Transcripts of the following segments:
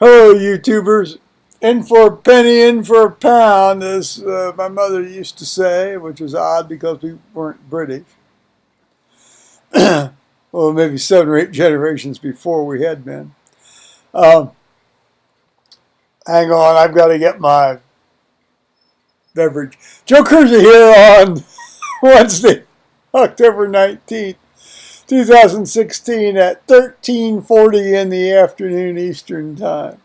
Hello, YouTubers. In for a penny, in for a pound, as my mother used to say, which was odd because we weren't British. Well, maybe 7 or 8 generations before we had been. Hang on, I've got to get my beverage. Joe Kersey here on Wednesday, October 19th, 2016 at 13:40 in the afternoon Eastern Time.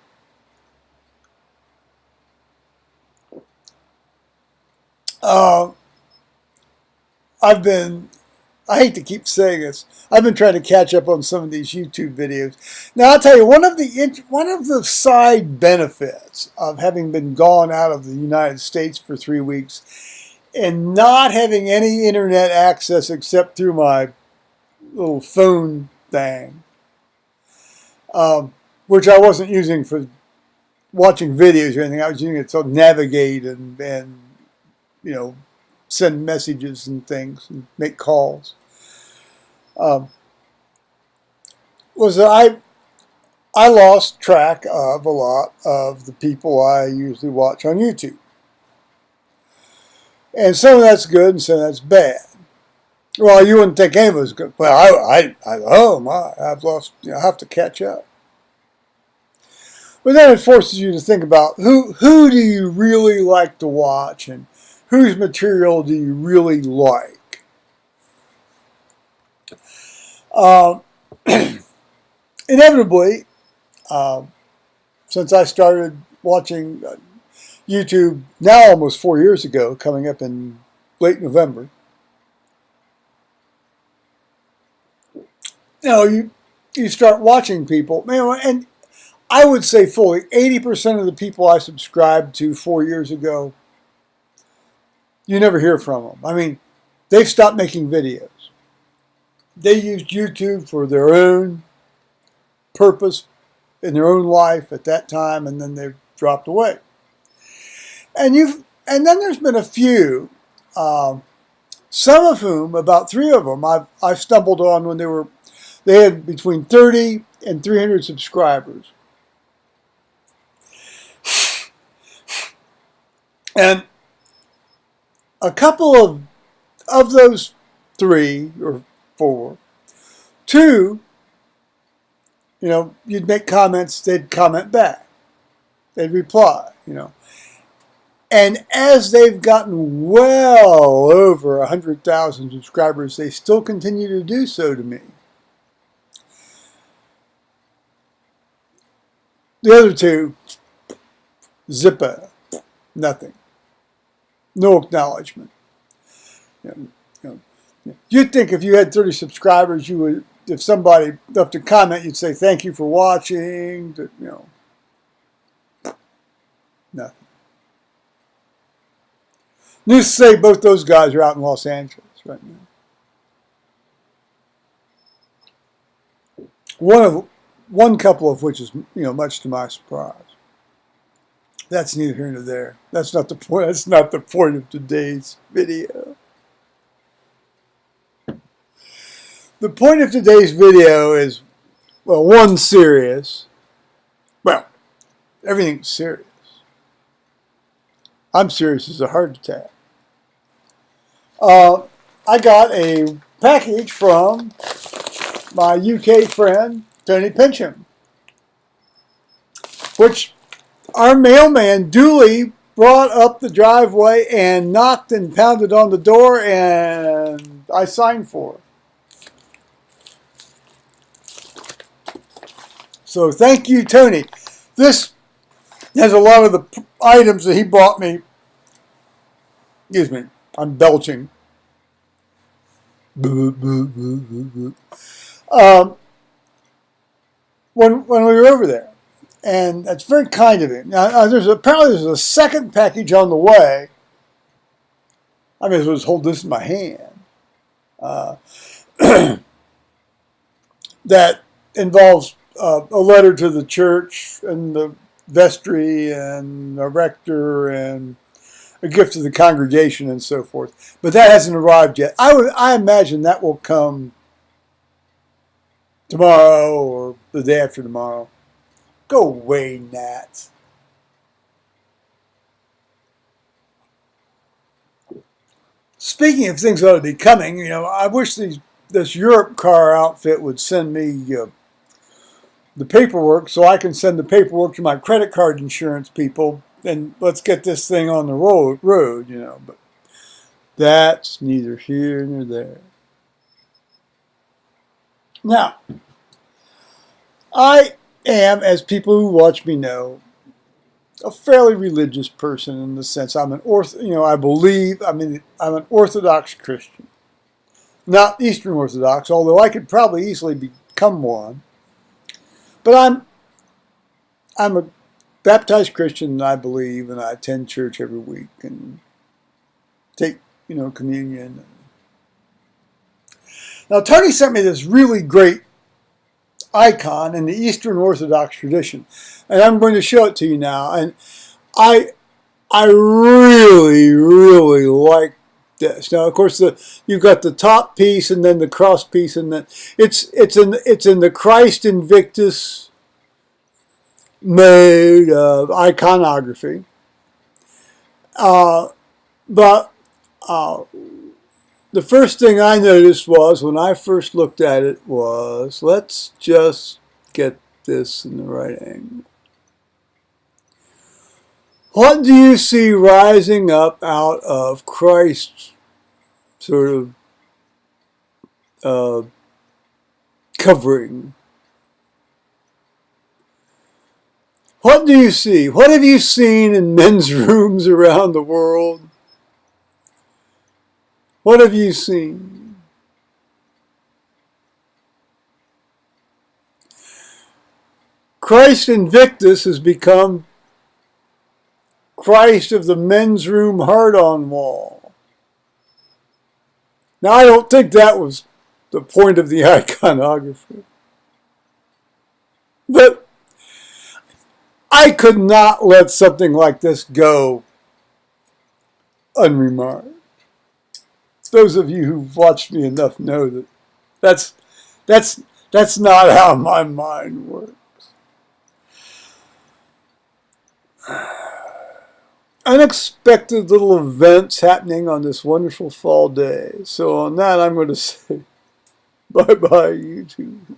I hate to keep saying this, I've been trying to catch up on some of these YouTube videos. Now, I'll tell you, one of the side benefits of having been gone out of the United States for 3 weeks and not having any internet access except through my little phone thing, which I wasn't using for watching videos or anything. I was using it to navigate and you know, send messages and things and make calls. Was that I lost track of a lot of the people I usually watch on YouTube. And some of that's good and some of that's bad. Well, you wouldn't think any of it was good. Well, oh my, I've lost, I have to catch up. But then it forces you to think about who do you really like to watch and whose material do you really like? Inevitably, since I started watching YouTube now almost 4 years ago, coming up in late November, you start watching people, and I would say fully 80% of the people I subscribed to 4 years ago, you never hear from them. I mean, they've stopped making videos. They used YouTube for their own purpose in their own life at that time, and then they've dropped away. And then there's been a few, some of whom, about 3 of them, I've stumbled on when they had between 30 and 300 subscribers. And a couple of those 3 or 4, 2, you'd make comments, they'd comment back. They'd reply, And as they've gotten well over 100,000 subscribers, they still continue to do so to me. The other 2, zipper, nothing. No acknowledgement. You'd think if you had 30 subscribers, you would, if somebody left a comment, you'd say, thank you for watching, nothing. Needless to say, both those guys are out in Los Angeles right now. One couple of which is, much to my surprise. That's neither here nor there. That's not the point. That's not the point of today's video. The point of today's video is, well, one, serious. Well, everything's serious. I'm serious as a heart attack. I got a package from my UK friend, Tony Pincham, which our mailman duly brought up the driveway and knocked and pounded on the door, and I signed for it. So thank you, Tony. This has a lot of the items that he brought me. Excuse me, I'm belching. When we were over there. And that's very kind of him. Now, apparently there's a second package on the way. I may as well just hold this in my hand. That involves a letter to the church and the vestry and a rector and a gift to the congregation and so forth. But that hasn't arrived yet. I imagine that will come tomorrow or the day after tomorrow. Go away, gnats. Speaking of things that ought to be coming, I wish this Europe car outfit would send me the paperwork so I can send the paperwork to my credit card insurance people and let's get this thing on the road, but that's neither here nor there. Now, I am, as people who watch me know, a fairly religious person in the sense I'm an I'm an Orthodox Christian. Not Eastern Orthodox, although I could probably easily become one. But I'm a baptized Christian, and I believe, and I attend church every week and take, communion. Now, Tony sent me this really great icon in the Eastern Orthodox tradition, and I'm going to show it to you now. And I really, really like this. Now, of course, you've got the top piece and then the cross piece, and then it's in the Christ Invictus mode of iconography. But the first thing I noticed was, when I first looked at it, was, let's just get this in the right angle. What do you see rising up out of Christ's sort of covering? What do you see? What have you seen in men's rooms around the world? What have you seen? Christ Invictus has become Christ of the men's room hard-on wall. Now, I don't think that was the point of the iconography. But I could not let something like this go unremarked. Those of you who've watched me enough know that that's not how my mind works. Unexpected little events happening on this wonderful fall day. So on that, I'm going to say bye-bye, YouTube.